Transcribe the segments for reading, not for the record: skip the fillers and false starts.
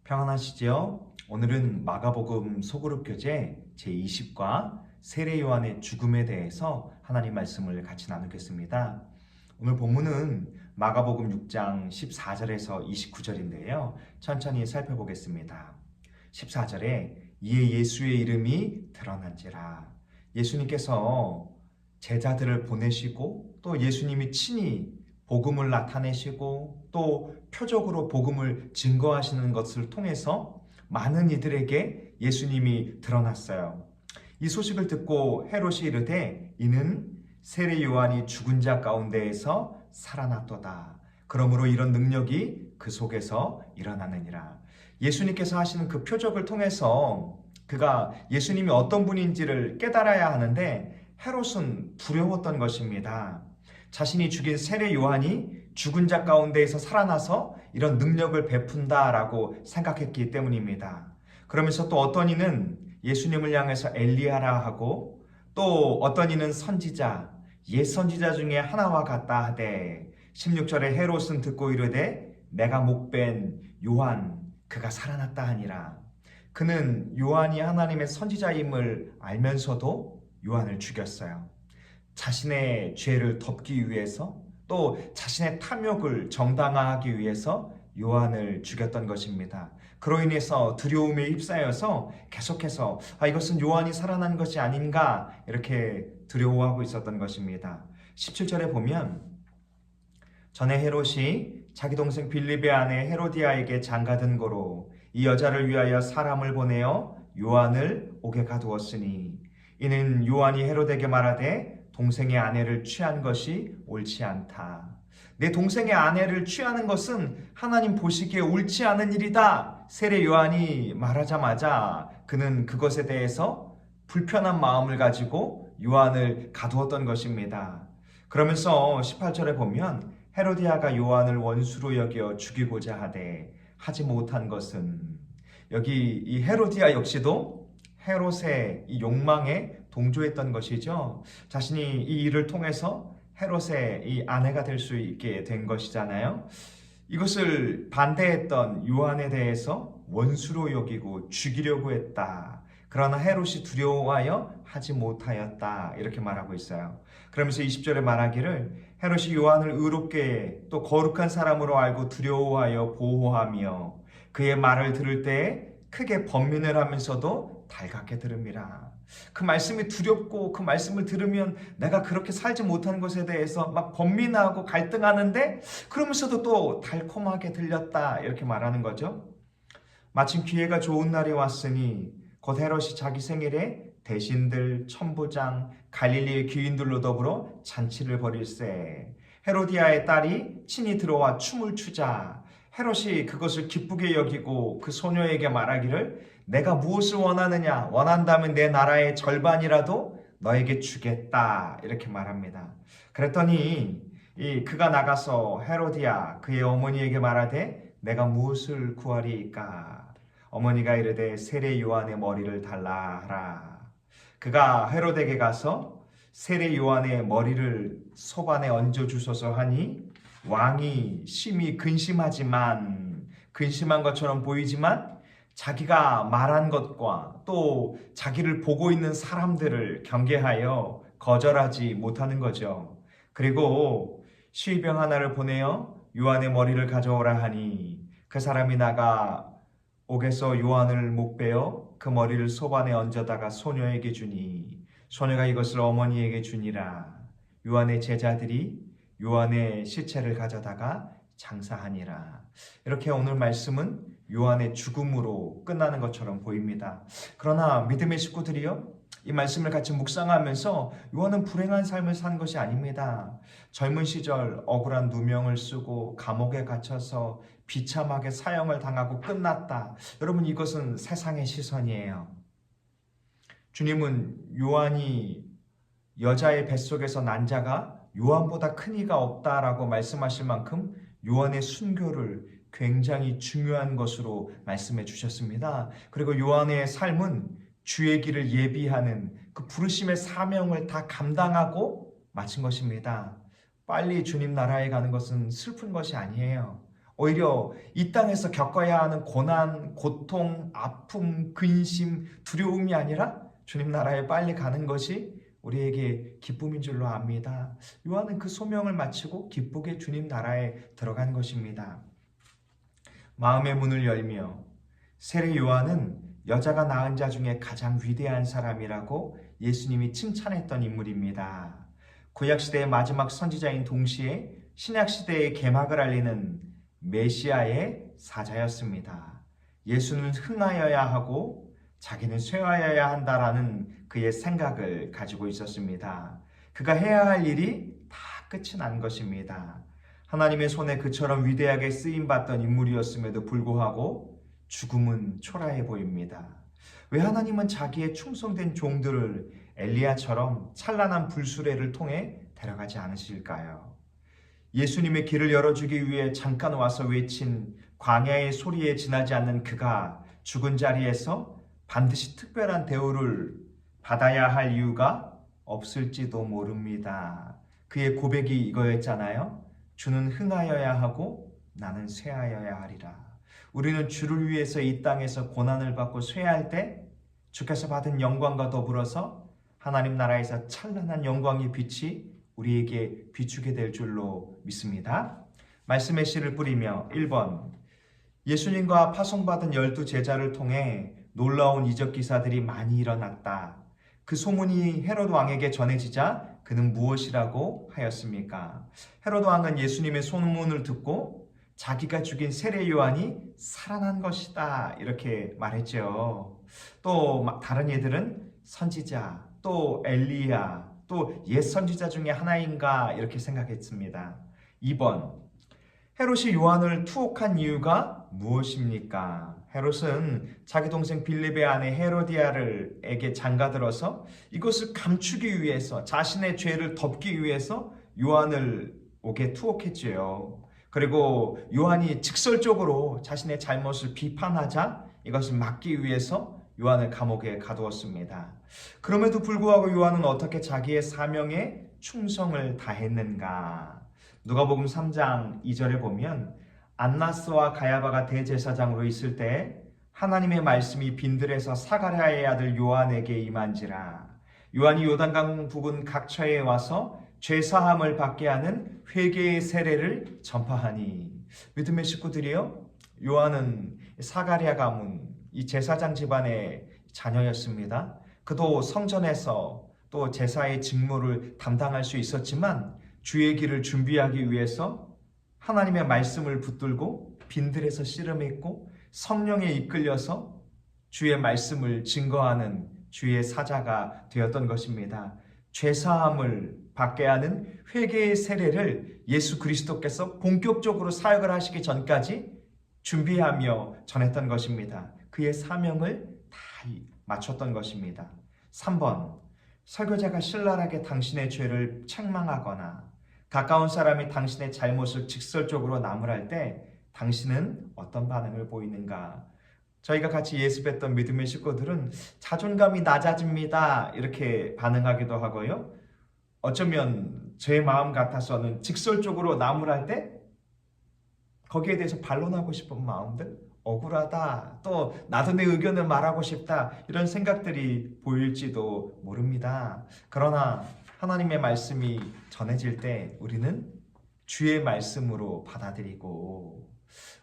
평안하시지요? 오늘은 마가복음 소그룹 교재 제20과 세례 요한의 죽음에 대해서 하나님 말씀을 같이 나누겠습니다. 오늘 본문은 마가복음 6장 14절에서 29절인데요. 천천히 살펴보겠습니다. 14절에 이에 예수의 이름이 드러난지라. 예수님께서 제자들을 보내시고 또 예수님이 친히 복음을 나타내시고 또 표적으로 복음을 증거하시는 것을 통해서 많은 이들에게 예수님이 드러났어요. 이 소식을 듣고 헤롯이 이르되 이는 세례 요한이 죽은 자 가운데에서 살아났도다. 그러므로 이런 능력이 그 속에서 일어나느니라. 예수님께서 하시는 그 표적을 통해서 그가 예수님이 어떤 분인지를 깨달아야 하는데 헤롯은 두려웠던 것입니다. 자신이 죽인 세례 요한이 죽은 자 가운데에서 살아나서 이런 능력을 베푼다라고 생각했기 때문입니다. 그러면서 또 어떤 이는 예수님을 향해서 엘리야라 하고 또 어떤 이는 선지자, 옛 선지자 중에 하나와 같다 하되 16절에 헤롯은 듣고 이르되 내가 목벤 요한 그가 살아났다 하니라. 그는 요한이 하나님의 선지자임을 알면서도 요한을 죽였어요. 자신의 죄를 덮기 위해서 또 자신의 탐욕을 정당화하기 위해서 요한을 죽였던 것입니다. 그로 인해서 두려움에 휩싸여서 계속해서 이것은 요한이 살아난 것이 아닌가 이렇게 두려워하고 있었던 것입니다. 17절에 보면 전에 헤롯이 자기 동생 빌립의 아내 헤로디아에게 장가든 고로 이 여자를 위하여 사람을 보내어 요한을 옥에 가두었으니 이는 요한이 헤롯에게 말하되 동생의 아내를 취한 것이 옳지 않다. 내 동생의 아내를 취하는 것은 하나님 보시기에 옳지 않은 일이다. 세례 요한이 말하자마자 그는 그것에 대해서 불편한 마음을 가지고 요한을 가두었던 것입니다. 그러면서 18절에 보면 헤로디아가 요한을 원수로 여겨 죽이고자 하지 못한 것은 여기 이 헤로디아 역시도 헤롯의 이 욕망에 동조했던 것이죠. 자신이 이 일을 통해서 헤롯의 이 아내가 될 수 있게 된 것이잖아요. 이것을 반대했던 요한에 대해서 원수로 여기고 죽이려고 했다. 그러나 헤롯이 두려워하여 하지 못하였다. 이렇게 말하고 있어요. 그러면서 20절에 말하기를 헤롯이 요한을 의롭게 또 거룩한 사람으로 알고 두려워하여 보호하며 그의 말을 들을 때에 크게 번민을 하면서도 달갑게 들음이라. 그 말씀이 두렵고 그 말씀을 들으면 내가 그렇게 살지 못하는 것에 대해서 막 번민하고 갈등하는데 그러면서도 또 달콤하게 들렸다 이렇게 말하는 거죠. 마침 기회가 좋은 날이 왔으니 곧 헤롯이 자기 생일에 대신들, 천부장, 갈릴리의 귀인들로 더불어 잔치를 벌일세. 헤로디아의 딸이 친히 들어와 춤을 추자 헤롯이 그것을 기쁘게 여기고 그 소녀에게 말하기를 내가 무엇을 원하느냐 원한다면 내 나라의 절반이라도 너에게 주겠다 이렇게 말합니다. 그랬더니 그가 나가서 헤로디아 그의 어머니에게 말하되 내가 무엇을 구하리이까. 어머니가 이르되 세례 요한의 머리를 달라 하라. 그가 헤롯에게 가서 세례 요한의 머리를 소반에 얹어 주소서 하니 왕이 심히 근심한 것처럼 보이지만 자기가 말한 것과 또 자기를 보고 있는 사람들을 경계하여 거절하지 못하는 거죠. 그리고 시위병 하나를 보내어 요한의 머리를 가져오라 하니 그 사람이 나가 옥에서 요한을 목베어 그 머리를 소반에 얹어다가 소녀에게 주니 소녀가 이것을 어머니에게 주니라. 요한의 제자들이 요한의 시체를 가져다가 장사하니라. 이렇게 오늘 말씀은 요한의 죽음으로 끝나는 것처럼 보입니다. 그러나 믿음의 식구들이요, 이 말씀을 같이 묵상하면서 요한은 불행한 삶을 산 것이 아닙니다. 젊은 시절 억울한 누명을 쓰고 감옥에 갇혀서 비참하게 사형을 당하고 끝났다. 여러분, 이것은 세상의 시선이에요. 주님은 요한이 여자의 뱃속에서 난 자가 요한보다 큰 이가 없다라고 말씀하실 만큼 요한의 순교를 굉장히 중요한 것으로 말씀해 주셨습니다. 그리고 요한의 삶은 주의 길을 예비하는 그 부르심의 사명을 다 감당하고 마친 것입니다. 빨리 주님 나라에 가는 것은 슬픈 것이 아니에요. 오히려 이 땅에서 겪어야 하는 고난, 고통, 아픔, 근심, 두려움이 아니라 주님 나라에 빨리 가는 것이 우리에게 기쁨인 줄로 압니다. 요한은 그 소명을 마치고 기쁘게 주님 나라에 들어간 것입니다. 마음의 문을 열며 세례 요한은 여자가 낳은 자 중에 가장 위대한 사람이라고 예수님이 칭찬했던 인물입니다. 구약시대의 마지막 선지자인 동시에 신약시대의 개막을 알리는 메시아의 사자였습니다. 예수는 흥하여야 하고 자기는 쇠하여야 한다라는 그의 생각을 가지고 있었습니다. 그가 해야 할 일이 다 끝이 난 것입니다. 하나님의 손에 그처럼 위대하게 쓰임받던 인물이었음에도 불구하고 죽음은 초라해 보입니다. 왜 하나님은 자기의 충성된 종들을 엘리야처럼 찬란한 불수레를 통해 데려가지 않으실까요? 예수님의 길을 열어주기 위해 잠깐 와서 외친 광야의 소리에 지나지 않는 그가 죽은 자리에서 반드시 특별한 대우를 받아야 할 이유가 없을지도 모릅니다. 그의 고백이 이거였잖아요. 주는 흥하여야 하고 나는 쇠하여야 하리라. 우리는 주를 위해서 이 땅에서 고난을 받고 쇠할 때 주께서 받은 영광과 더불어서 하나님 나라에서 찬란한 영광의 빛이 우리에게 비추게 될 줄로 믿습니다. 말씀의 씨를 뿌리며 1번 예수님과 파송받은 12제자를 통해 놀라운 이적 기사들이 많이 일어났다. 그 소문이 헤롯 왕에게 전해지자 그는 무엇이라고 하였습니까? 헤롯 왕은 예수님의 소문을 듣고 자기가 죽인 세례 요한이 살아난 것이다 이렇게 말했죠. 또 다른 이들은 선지자, 또 엘리야, 또 옛 선지자 중에 하나인가 이렇게 생각했습니다. 2번 헤롯이 요한을 투옥한 이유가 무엇입니까? 헤롯은 자기 동생 빌립의 아내 헤로디아에게 장가들어서 이것을 감추기 위해서 자신의 죄를 덮기 위해서 요한을 옥에 투옥했지요. 그리고 요한이 직설적으로 자신의 잘못을 비판하자 이것을 막기 위해서 요한을 감옥에 가두었습니다. 그럼에도 불구하고 요한은 어떻게 자기의 사명에 충성을 다했는가? 누가복음 3장 2절에 보면 안나스와 가야바가 대제사장으로 있을 때 하나님의 말씀이 빈들에서 사가랴의 아들 요한에게 임한지라. 요한이 요단강 부근 각처에 와서 죄사함을 받게 하는 회개의 세례를 전파하니. 믿음의 식구들이요, 요한은 사가랴 가문 이 제사장 집안의 자녀였습니다. 그도 성전에서 또 제사의 직무를 담당할 수 있었지만 주의 길을 준비하기 위해서 하나님의 말씀을 붙들고 빈들에서 씨름했고 성령에 이끌려서 주의 말씀을 증거하는 주의 사자가 되었던 것입니다. 죄사함을 받게 하는 회개의 세례를 예수 그리스도께서 본격적으로 사역을 하시기 전까지 준비하며 전했던 것입니다. 그의 사명을 다 마쳤던 것입니다. 3번 설교자가 신랄하게 당신의 죄를 책망하거나 가까운 사람이 당신의 잘못을 직설적으로 나무랄 때 당신은 어떤 반응을 보이는가? 저희가 같이 예습했던 믿음의 식구들은 자존감이 낮아집니다 이렇게 반응하기도 하고요. 어쩌면 제 마음 같아서는 직설적으로 나무랄 때 거기에 대해서 반론하고 싶은 마음들, 억울하다, 또 나도 내 의견을 말하고 싶다 이런 생각들이 보일지도 모릅니다. 그러나 하나님의 말씀이 전해질 때 우리는 주의 말씀으로 받아들이고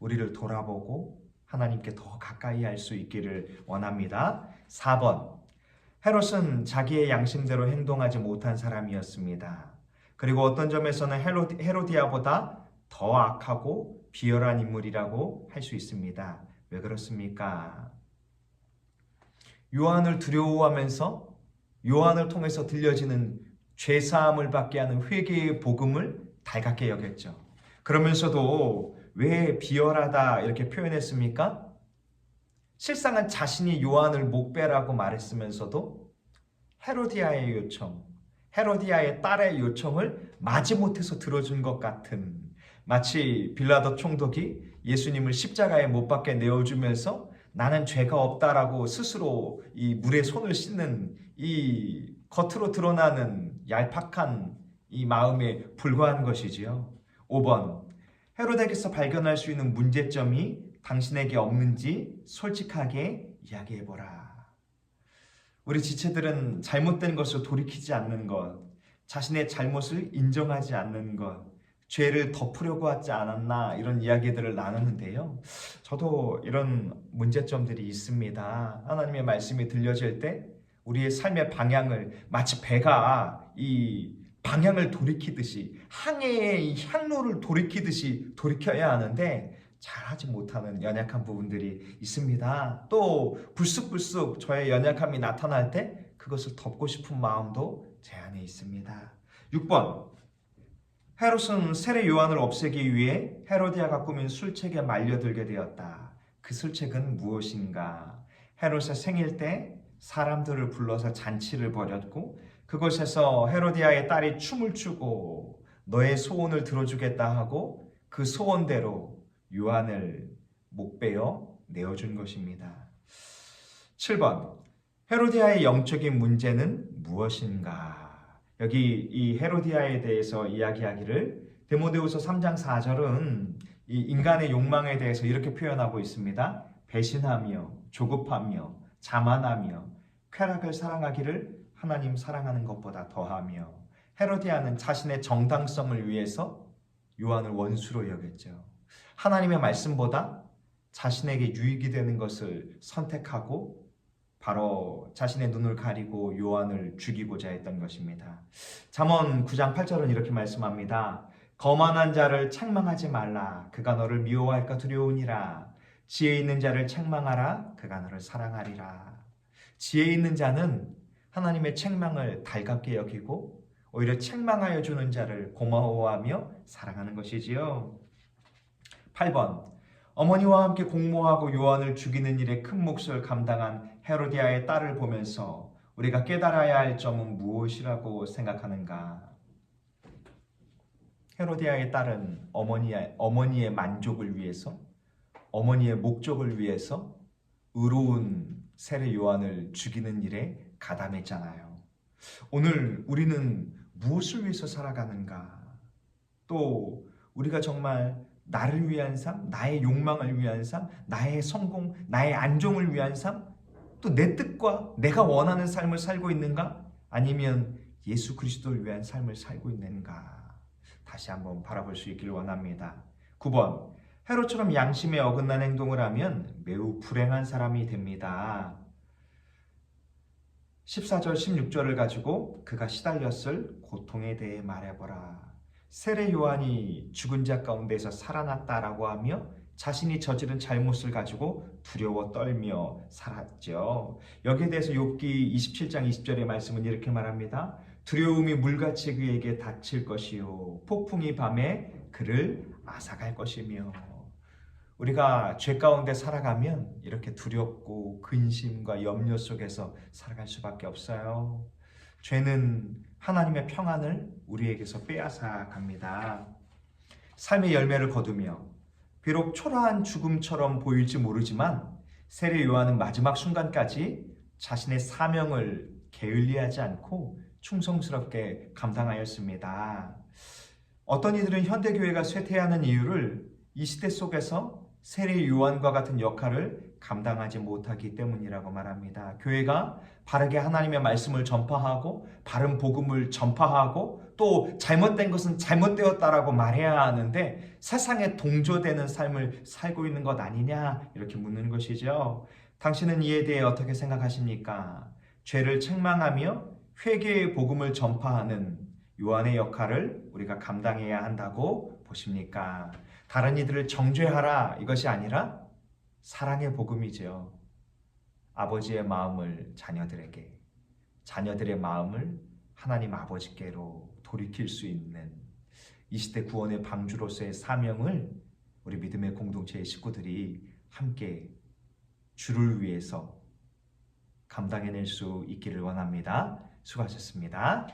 우리를 돌아보고 하나님께 더 가까이 할 수 있기를 원합니다. 4번 헤롯은 자기의 양심대로 행동하지 못한 사람이었습니다. 그리고 어떤 점에서는 헤로디아보다 더 악하고 비열한 인물이라고 할 수 있습니다. 왜 그렇습니까? 요한을 두려워하면서 요한을 통해서 들려지는 죄사함을 받게 하는 회개의 복음을 달갑게 여겼죠. 그러면서도 왜 비열하다 이렇게 표현했습니까? 실상은 자신이 요한을 목배라고 말했으면서도 헤로디아의 요청, 헤로디아의 딸의 요청을 마지못해서 들어준 것 같은, 마치 빌라도 총독이 예수님을 십자가에 못 박게 내어주면서 나는 죄가 없다라고 스스로 이 물에 손을 씻는 이 겉으로 드러나는 얄팍한 이 마음에 불과한 것이지요. 5번 헤로데에게서 발견할 수 있는 문제점이 당신에게 없는지 솔직하게 이야기해보라. 우리 지체들은 잘못된 것을 돌이키지 않는 것, 자신의 잘못을 인정하지 않는 것, 죄를 덮으려고 하지 않았나 이런 이야기들을 나누는데요. 저도 이런 문제점들이 있습니다. 하나님의 말씀이 들려질 때 우리의 삶의 방향을 마치 배가 이 방향을 돌이키듯이 항해의 이 항로를 돌이키듯이 돌이켜야 하는데 잘하지 못하는 연약한 부분들이 있습니다. 또 불쑥불쑥 저의 연약함이 나타날 때 그것을 덮고 싶은 마음도 제 안에 있습니다. 6번, 헤롯은 세례 요한을 없애기 위해 헤로디아가 꾸민 술책에 말려들게 되었다. 그 술책은 무엇인가? 헤롯의 생일 때 사람들을 불러서 잔치를 벌였고 그곳에서 헤로디아의 딸이 춤을 추고 너의 소원을 들어주겠다 하고 그 소원대로 요한을 목베어 내어준 것입니다. 7번, 헤로디아의 영적인 문제는 무엇인가? 여기 이 헤로디아에 대해서 이야기하기를 디모데후서 3장 4절은 이 인간의 욕망에 대해서 이렇게 표현하고 있습니다. 배신하며 조급하며 자만하며 쾌락을 사랑하기를 하나님 사랑하는 것보다 더하며 헤로디아는 자신의 정당성을 위해서 요한을 원수로 여겼죠. 하나님의 말씀보다 자신에게 유익이 되는 것을 선택하고 바로 자신의 눈을 가리고 요한을 죽이고자 했던 것입니다. 잠언 9장 8절은 이렇게 말씀합니다. 거만한 자를 책망하지 말라. 그가 너를 미워할까 두려우니라. 지혜 있는 자를 책망하라. 그가 너를 사랑하리라. 지혜 있는 자는 하나님의 책망을 달갑게 여기고 오히려 책망하여 주는 자를 고마워하며 사랑하는 것이지요. 8번, 어머니와 함께 공모하고 요한을 죽이는 일에 큰 몫을 감당한 헤로디아의 딸을 보면서 우리가 깨달아야 할 점은 무엇이라고 생각하는가? 헤로디아의 딸은 어머니의 만족을 위해서, 어머니의 목적을 위해서 의로운 세례 요한을 죽이는 일에 가담했잖아요. 오늘 우리는 무엇을 위해서 살아가는가? 또 우리가 정말 나를 위한 삶, 나의 욕망을 위한 삶, 나의 성공, 나의 안정을 위한 삶, 또 내 뜻과 내가 원하는 삶을 살고 있는가? 아니면 예수 그리스도를 위한 삶을 살고 있는가? 다시 한번 바라볼 수 있기를 원합니다. 9번, 헤롯처럼 양심에 어긋난 행동을 하면 매우 불행한 사람이 됩니다. 14절, 16절을 가지고 그가 시달렸을 고통에 대해 말해보라. 세례 요한이 죽은 자 가운데서 살아났다라고 하며 자신이 저지른 잘못을 가지고 두려워 떨며 살았죠. 여기에 대해서 욥기 27장 20절의 말씀은 이렇게 말합니다. 두려움이 물같이 그에게 닥칠 것이요 폭풍이 밤에 그를 앗아갈 것이며. 우리가 죄 가운데 살아가면 이렇게 두렵고 근심과 염려 속에서 살아갈 수밖에 없어요. 죄는 하나님의 평안을 우리에게서 빼앗아 갑니다. 삶의 열매를 거두며 비록 초라한 죽음처럼 보일지 모르지만 세례 요한은 마지막 순간까지 자신의 사명을 게을리하지 않고 충성스럽게 감당하였습니다. 어떤 이들은 현대교회가 쇠퇴하는 이유를 이 시대 속에서 세례 요한과 같은 역할을 감당하지 못하기 때문이라고 말합니다. 교회가 바르게 하나님의 말씀을 전파하고 바른 복음을 전파하고 또 잘못된 것은 잘못되었다라고 말해야 하는데 세상에 동조되는 삶을 살고 있는 것 아니냐 이렇게 묻는 것이죠. 당신은 이에 대해 어떻게 생각하십니까? 죄를 책망하며 회개의 복음을 전파하는 요한의 역할을 우리가 감당해야 한다고 보십니까? 다른 이들을 정죄하라 이것이 아니라 사랑의 복음이죠. 아버지의 마음을 자녀들에게, 자녀들의 마음을 하나님 아버지께로 돌이킬 수 있는 이 시대 구원의 방주로서의 사명을 우리 믿음의 공동체의 식구들이 함께 주를 위해서 감당해낼 수 있기를 원합니다. 수고하셨습니다.